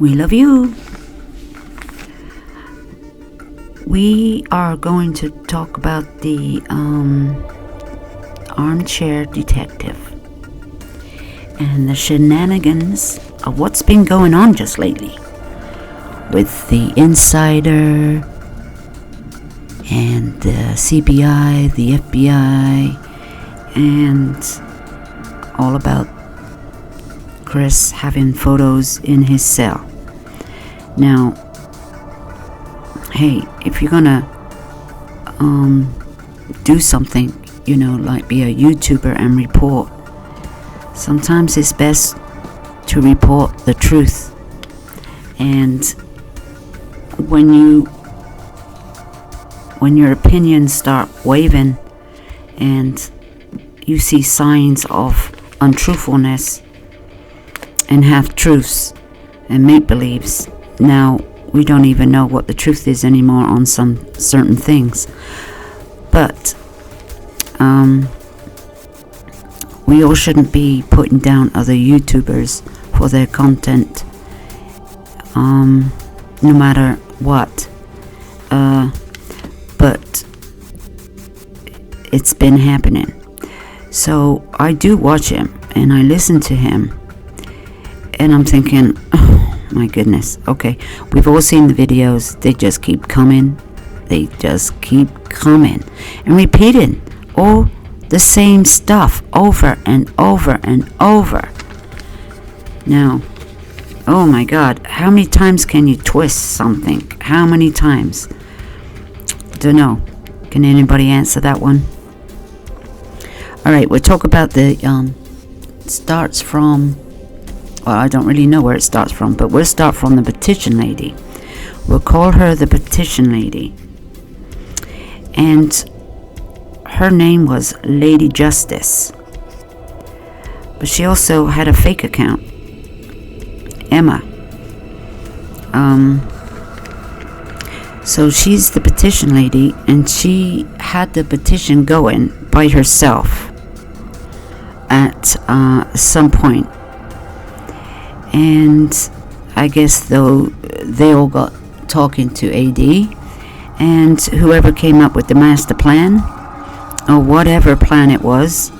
We love you. We are going to talk about the armchair detective and the shenanigans of what's been going on just lately with the insider and the CBI, the FBI, and all about Chris having photos in his cell. Now, hey, if you're gonna do something, like be a YouTuber and report, sometimes it's best to report the truth. And when your opinions start waving and you see signs of untruthfulness and half-truths and make-believes, now we don't even know what the truth is anymore on some certain things. But we all shouldn't be putting down other YouTubers for their content, no matter what. But it's been happening. So I do watch him and I listen to him, and I'm thinking, oh my goodness, okay, we've all seen the videos. They just keep coming. They just keep coming and repeating all the same stuff over and over and over. Now, oh my God, how many times can you twist something? How many times? Don't know. Can anybody answer that one? Alright, we'll talk about the starts from, well, I don't really know where it starts from, but we'll start from the petition lady. We'll call her the petition lady. And her name was Lady Justice. But she also had a fake account, Emma. So she's the petition lady, and she had the petition going by herself at some point. And I guess though they all got talking to AD, and whoever came up with the master plan, or whatever plan it was,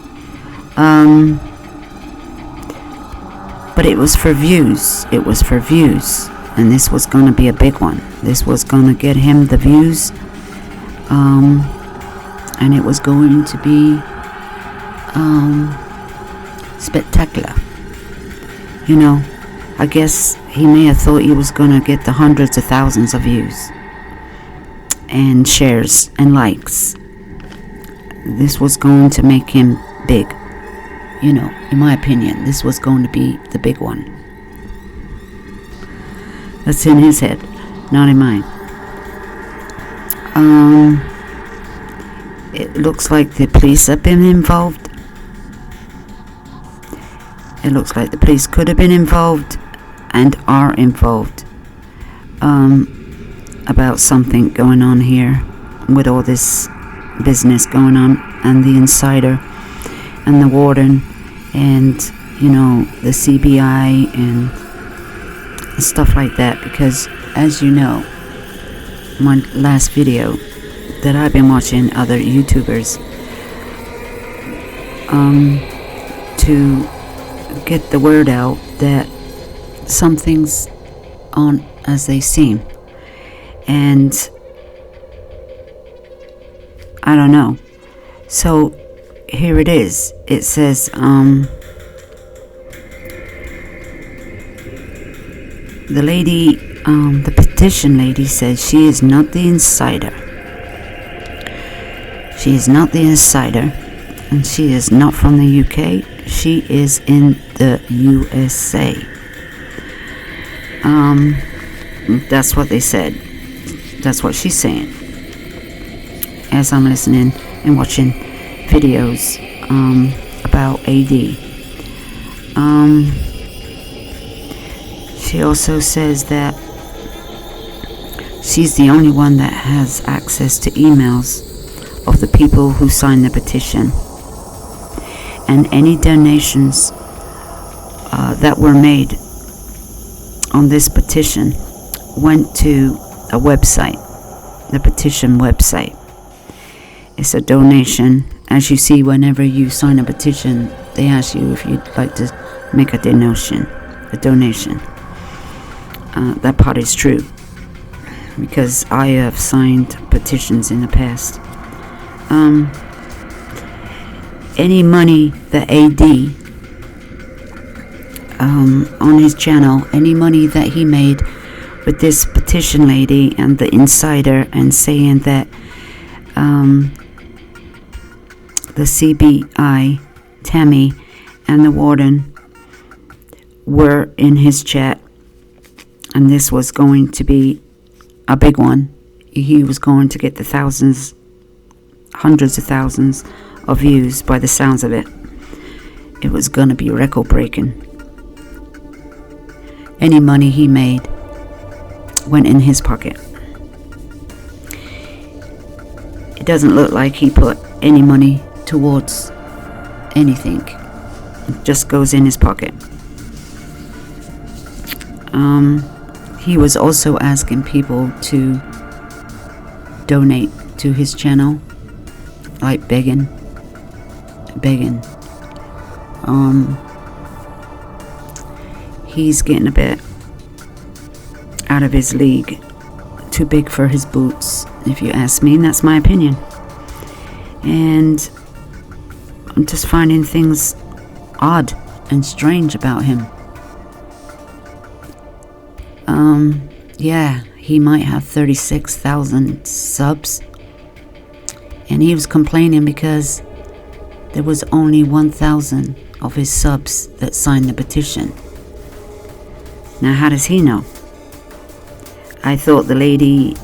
but it was for views. It was for views. And this was going to be a big one. This was going to get him the views. And it was going to be spectacular. I guess he may have thought he was going to get the hundreds of thousands of views and shares and likes. This was going to make him big. In my opinion, this was going to be the big one. That's in his head, not in mine. It looks like the police have been involved. It looks like the police could have been involved and are involved about something going on here with all this business going on, and the insider and the warden and the CBI and stuff like that. Because as you know, my last video that I've been watching other YouTubers to get the word out that some things aren't as they seem, and I don't know. So here it is. It says the lady, the petition lady, says she is not the insider. She is not the insider, and she is not from the UK. She is in the USA. That's what they said. That's what she's saying. As I'm listening and watching videos about AD. She also says that she's the only one that has access to emails of the people who signed the petition, and any donations that were made on this petition went to a website, the petition website. It's a donation. As you see, whenever you sign a petition, they ask you if you'd like to make a donation. That part is true, because I have signed petitions in the past. Any money that AD on his channel, any money that he made with this petition lady and the insider, and saying that the CBI, Tammy, and the warden were in his chat, and this was going to be a big one. He was going to get the thousands, hundreds of thousands of views by the sounds of it. It was going to be record breaking. Any money he made went in his pocket. It doesn't look like he put any money towards anything. It just goes in his pocket. He was also asking people to donate to his channel, like begging. He's getting a bit out of his league, too big for his boots, if you ask me, and that's my opinion. And I'm just finding things odd and strange about him. Yeah, he might have 36,000 subs, and he was complaining because there was only 1,000 of his subs that signed the petition. Now, how does he know? I thought the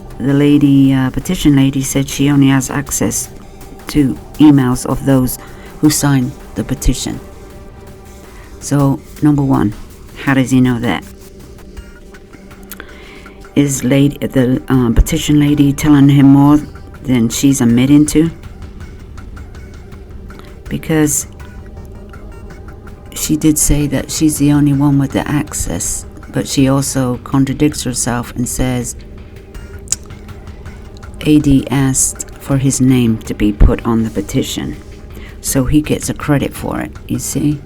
petition lady said she only has access to emails of those who signed the petition. So, number one, how does he know that? Is the petition lady telling him more than she's admitting to? Because she did say that she's the only one with the access, but she also contradicts herself and says AD asked for his name to be put on the petition, so he gets a credit for it. You see,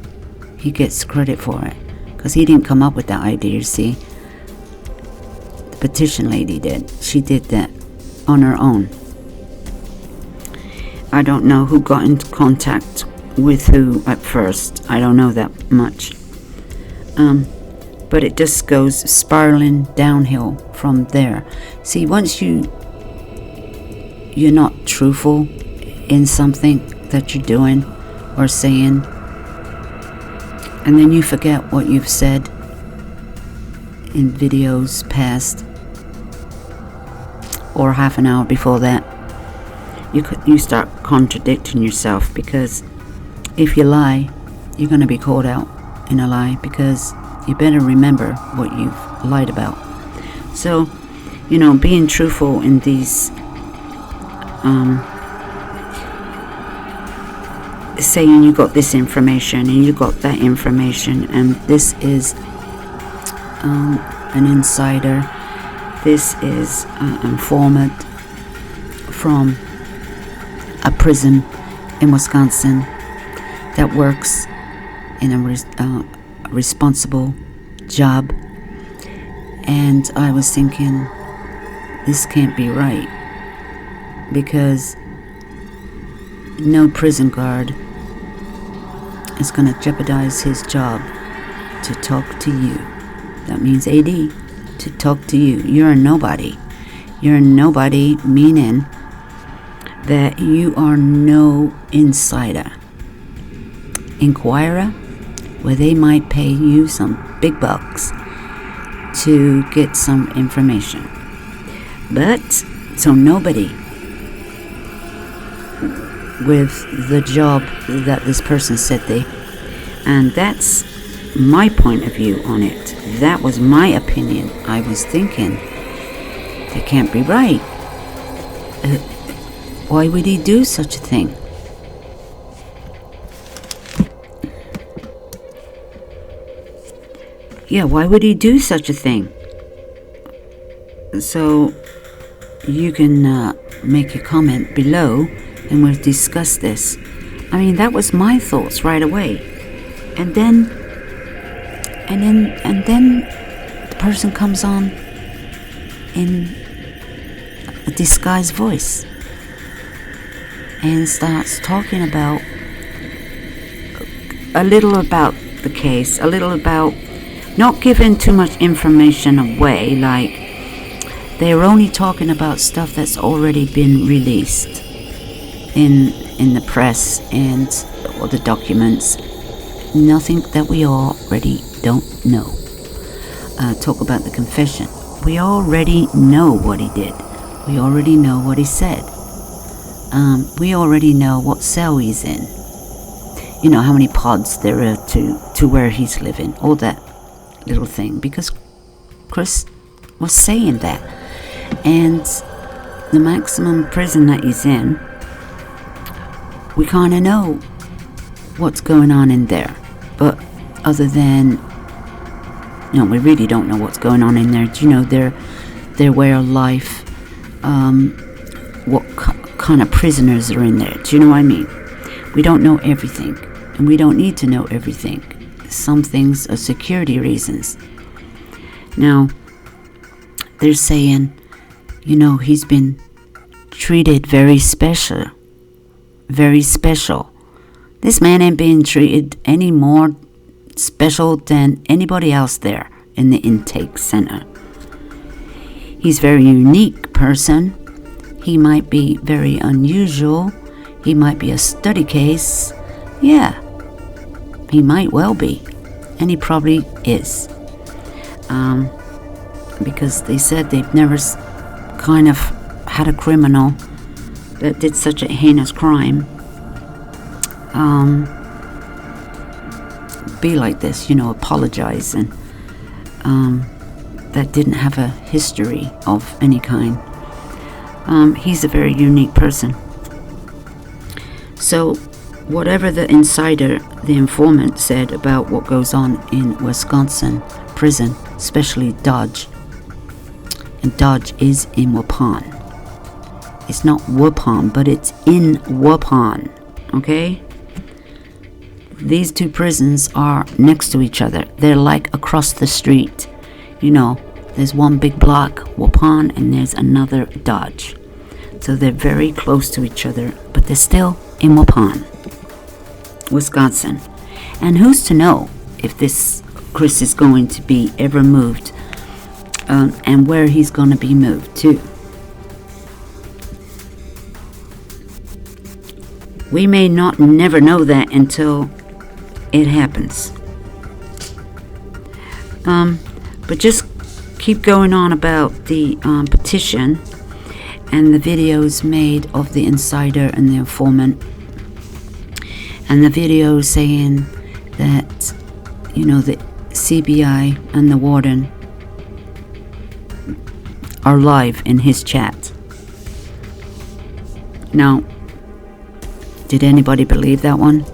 he gets credit for it because he didn't come up with that idea. You see, the petition lady did. She did that on her own. I don't know who got into contact with who at first. I don't know that much. But it just goes spiraling downhill from there. See, once you're not truthful in something that you're doing or saying, and then you forget what you've said in videos past, or half an hour before that, you start contradicting yourself, because if you lie, you're going to be caught out in a lie, because you better remember what you've lied about. So, being truthful in these saying you got this information and you got that information, and this is an insider, this is an informant from a prison in Wisconsin that works in a responsible job. And I was thinking, this can't be right, because no prison guard is going to jeopardize his job to talk to you. That means AD, to talk to you. You're a nobody. You're a nobody, meaning that you are no insider. Inquirer, where they might pay you some big bucks to get some information. But, so nobody with the job that this person said they, and that's my point of view on it. That was my opinion. I was thinking, that can't be right. Why would he do such a thing? Yeah, why would he do such a thing? So you can make a comment below and we'll discuss this. I mean, that was my thoughts right away. And then the person comes on in a disguised voice and starts talking about a little about the case, a little about not giving too much information away, like they're only talking about stuff that's already been released in the press and all the documents. Nothing that we already don't know. Talk about the confession. We already know what he did. We already know what he said. We already know what cell he's in. You know, how many pods there are to where he's living. All that little thing. Because Chris was saying that. And the maximum prison that he's in, we kind of know what's going on in there. But other than, no, we really don't know what's going on in there. Do you know their way of life? What kind of prisoners are in there? Do you know what I mean? We don't know everything, and we don't need to know everything. Some things are security reasons. Now, they're saying, you know, he's been treated very special. Very special. This man ain't being treated any more special than anybody else there in the intake center. He's a very unique person. He might be very unusual. He might be a study case. Yeah, he might well be. And he probably is. Because they said they've never kind of had a criminal that did such a heinous crime be like this, you know, apologize, and that didn't have a history of any kind. He's a very unique person. So whatever the insider, the informant said about what goes on in Wisconsin prison, especially Dodge, and Dodge is in Waupun. It's not Waupun, but it's in Waupun, okay? These two prisons are next to each other. They're like across the street. You know, there's one big block, Waupun, and there's another Dodge. So they're very close to each other, but they're still in Waupun, Wisconsin. And who's to know if this Chris is going to be ever moved, and where he's going to be moved to. We may not never know that until it happens. But just keep going on about the petition and the videos made of the insider and the informant, and the video saying that, you know, the CBI and the warden are live in his chat. Now, did anybody believe that one?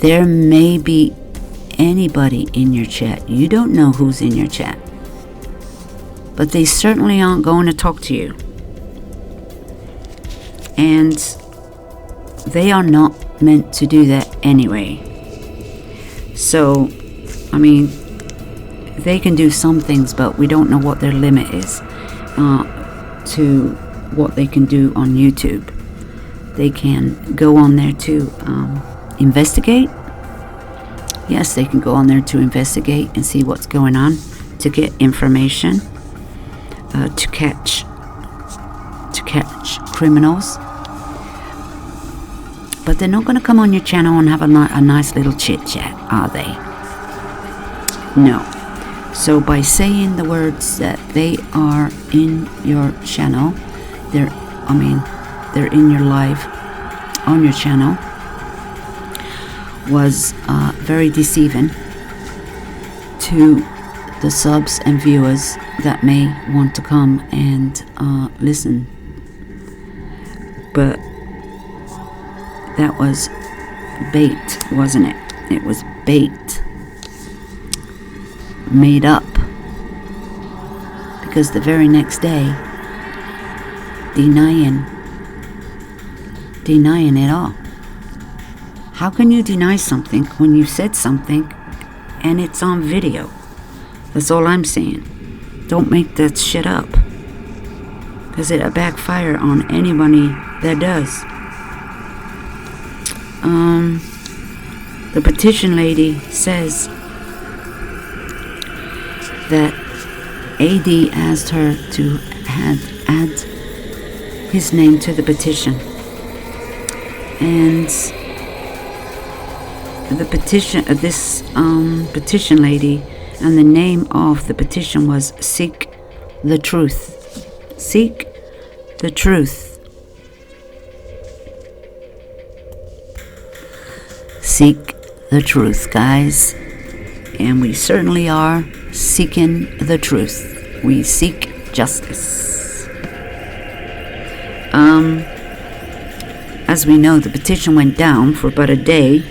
There may be anybody in your chat. You don't know who's in your chat. But they certainly aren't going to talk to you. And they are not meant to do that anyway. So, I mean, they can do some things, but we don't know what their limit is to what they can do on YouTube. They can go on there to investigate. Yes, they can go on there to investigate and see what's going on, to get information, to catch criminals. But they're not going to come on your channel and have a nice little chit chat, are they? No. So by saying the words that they are in your channel, they're in your live, on your channel, was very deceiving to the subs and viewers that may want to come and listen. But that was bait, wasn't it? It was bait. made up. Because the very next day, denying it all. How can you deny something when you said something and it's on video? That's all I'm saying. Don't make that shit up, because it'll backfire on anybody that does. The petition lady says that AD asked her to add his name to the petition, and the petition, this petition lady, and the name of the petition was Seek the Truth. Seek the truth. Seek the truth, guys. And we certainly are seeking the truth. We seek justice. As we know, the petition went down for about a day,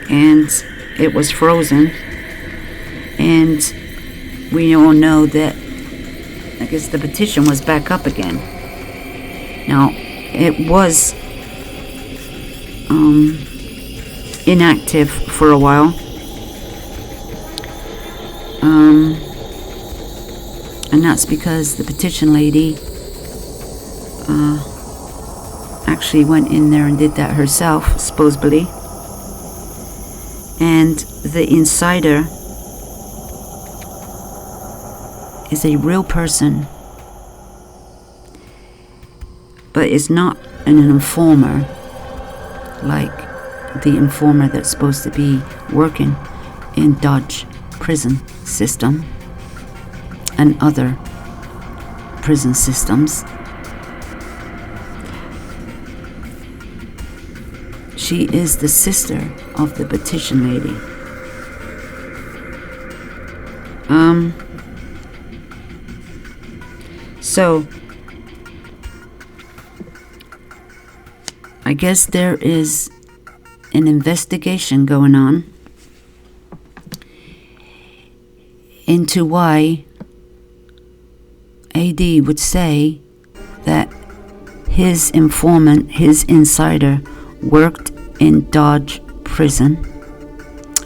and it was frozen, and we all know that I guess the petition was back up again. Now, it was inactive for a while, and that's because the petition lady actually went in there and did that herself, supposedly. And the insider is a real person, but is not an informer like the informer that's supposed to be working in Dodge prison system and other prison systems. She is the sister of the petition lady. So I guess there is an investigation going on into why AD would say that his informant, his insider, worked in Dodge prison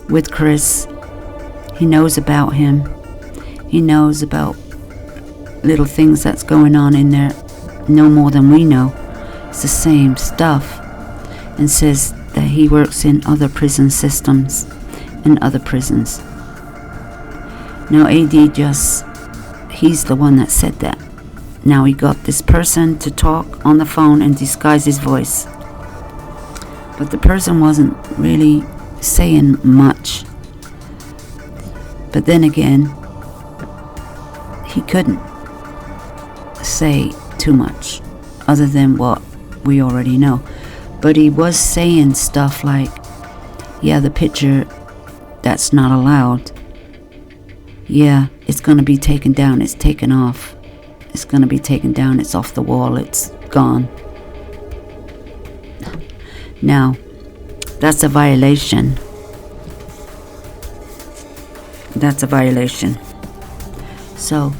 with Chris. He knows about him. He knows about little things that's going on in there, no more than we know. It's the same stuff, and says that he works in other prison systems and other prisons. Now AD he's the one that said that. Now he got this person to talk on the phone and disguise his voice, but the person wasn't really saying much. But then again, he couldn't say too much other than what we already know. But he was saying stuff like, yeah, the picture, that's not allowed. Yeah, it's going to be taken down. It's taken off. It's going to be taken down. It's off the wall. It's gone. Now, that's a violation. That's a violation. So,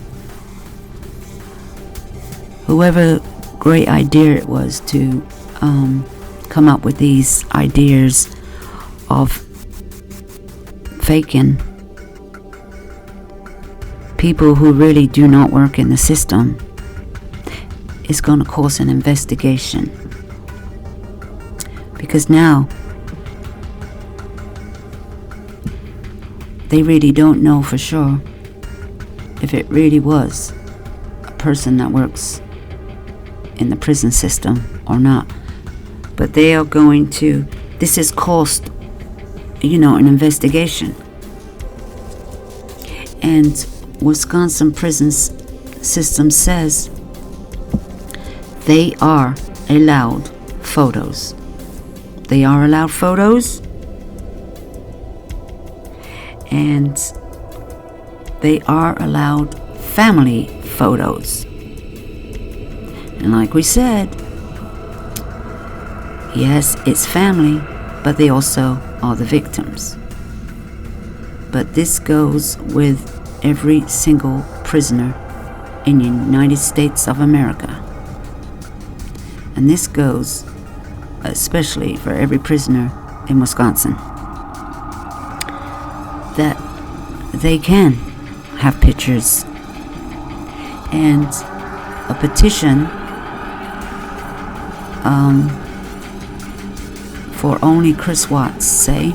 whoever great idea it was to come up with these ideas of faking people who really do not work in the system is going to cause an investigation, because now they really don't know for sure if it really was a person that works in the prison system or not. But they are going to, this has caused, an investigation. And Wisconsin prison system says they are allowed photos. They are allowed photos, and they are allowed family photos. And like we said, yes, it's family, but they also are the victims. but this goes with every single prisoner in the United States of America. And this goes especially for every prisoner in Wisconsin, that they can have pictures. And a petition for only Chris Watts, say,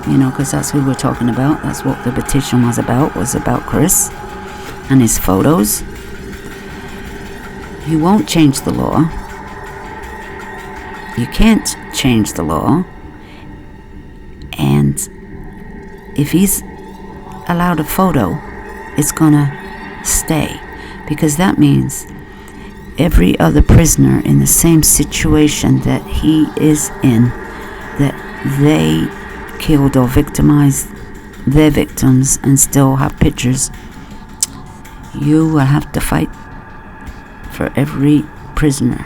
because that's who we're talking about. That's what the petition was about Chris and his photos. You won't change the law. You can't change the law. And if he's allowed a photo, it's gonna stay, because that means every other prisoner in the same situation that he is in, that they killed or victimized their victims and still have pictures, you will have to fight for every prisoner.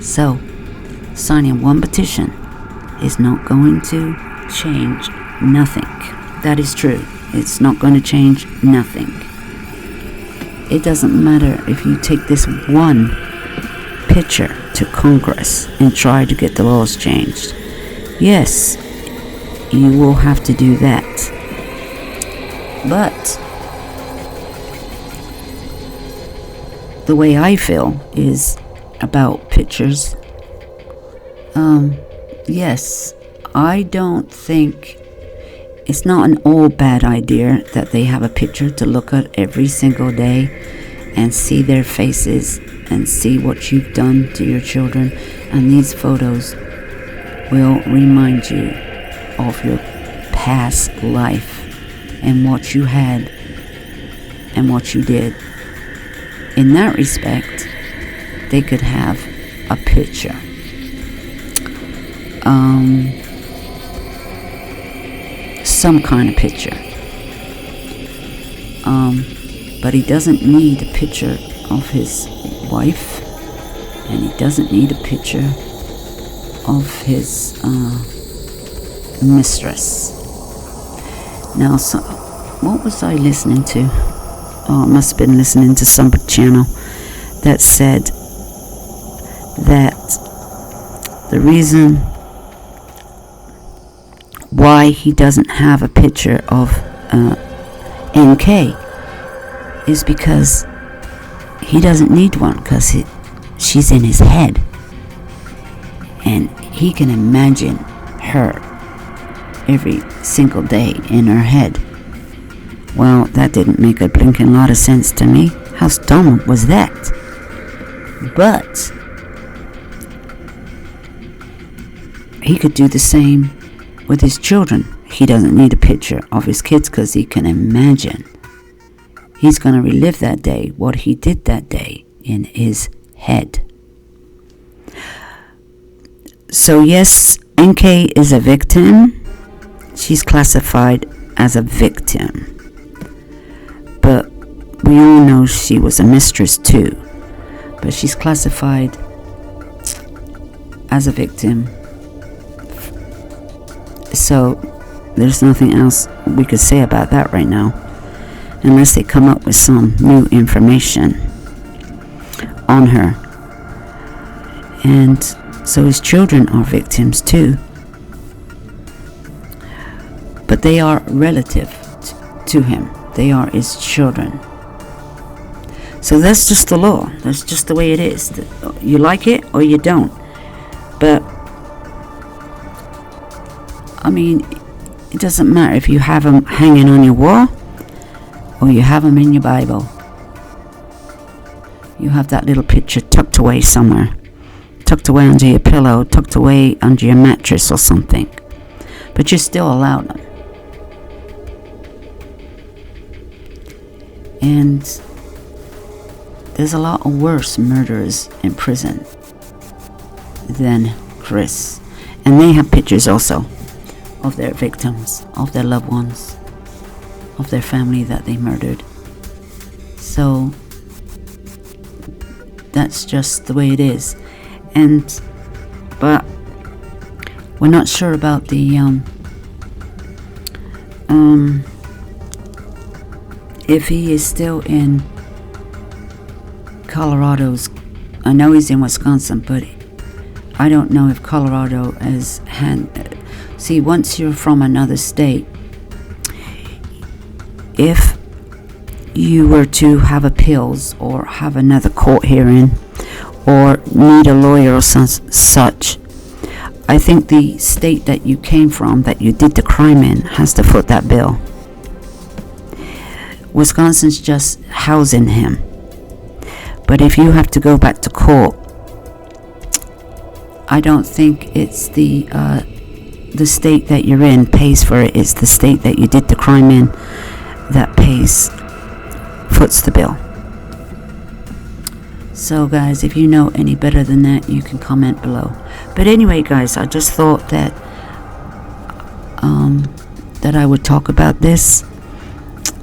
So, signing one petition is not going to change nothing. That is true. It's not going to change nothing. It doesn't matter if you take this one picture to Congress and try to get the laws changed. Yes, you will have to do that. But the way I feel is about pictures. Yes, I don't think it's not an all bad idea that they have a picture to look at every single day and see their faces and see what you've done to your children. And these photos will remind you of your past life and what you had and what you did. In that respect, they could have a picture. Some kind of picture. But he doesn't need a picture of his wife, and he doesn't need a picture of his mistress. Now, so, what was I listening to? Oh, I must have been listening to some channel that said that the reason why he doesn't have a picture of NK is because he doesn't need one, because she's in his head and he can imagine her every single day in her head. Well, that didn't make a blinking lot of sense to me. How dumb was that? But he could do the same with his children. He doesn't need a picture of his kids because he can imagine. He's going to relive that day, what he did that day, in his head. So yes, NK is a victim. She's classified as a victim. But we all know she was a mistress too. But she's classified as a victim. So there's nothing else we could say about that right now, unless they come up with some new information on her. And so his children are victims too, but they are relative to him. They are his children. So that's just the law. That's just the way it is. You like it or you don't. But I mean, it doesn't matter if you have them hanging on your wall or you have them in your Bible. You have that little picture tucked away somewhere, tucked away under your pillow, tucked away under your mattress or something, but you're still allowed them. And there's a lot of worse murderers in prison than Chris, and they have pictures also of their victims, of their loved ones, of their family that they murdered. So that's just the way it is. But we're not sure about the if he is still in Colorado's, I know he's in Wisconsin, but I don't know if Colorado has had, see, once you're from another state, if you were to have appeals or have another court hearing or need a lawyer or such, I think the state that you came from, that you did the crime in, has to foot that bill. Wisconsin's just housing him. But if you have to go back to court, I don't think it's the state that you're in pays for it. It's the state that you did the crime in that foots the bill. So guys, if you know any better than that, you can comment below. But anyway, guys, I just thought that that I would talk about this.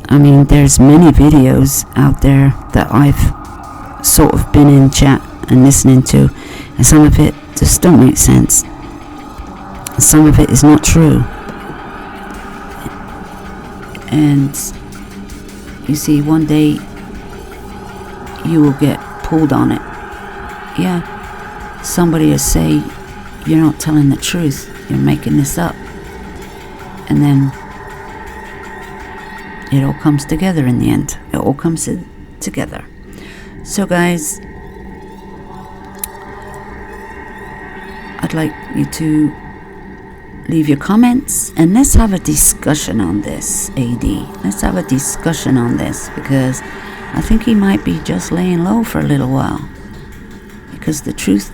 I mean, there's many videos out there that I've sort of been in chat and listening to, and some of it just don't make sense. Some of it is not true. And you see, one day you will get pulled on it. Yeah, somebody will say you're not telling the truth, you're making this up, and then it all comes together in the end. It all comes together. So guys, I'd like you to leave your comments and let's have a discussion on this, AD. Let's have a discussion on this, because I think he might be just laying low for a little while, because the truth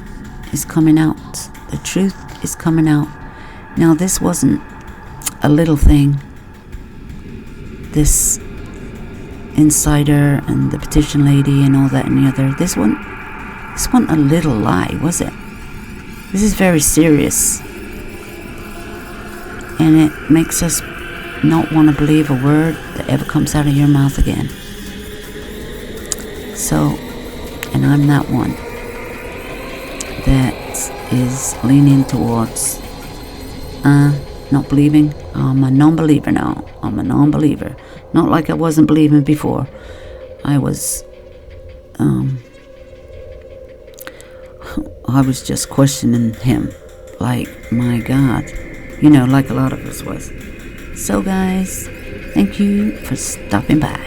is coming out. The truth is coming out. Now, this wasn't a little thing. This insider and the petition lady and all that and the other. This wasn't a little lie, was it? This is very serious. And it makes us not want to believe a word that ever comes out of your mouth again. So, and I'm that one that is leaning towards not believing. I'm a non-believer now. I'm a non-believer. Not like I wasn't believing before. I was just questioning him. Like, my God. You know, like a lot of us was. So guys, thank you for stopping by.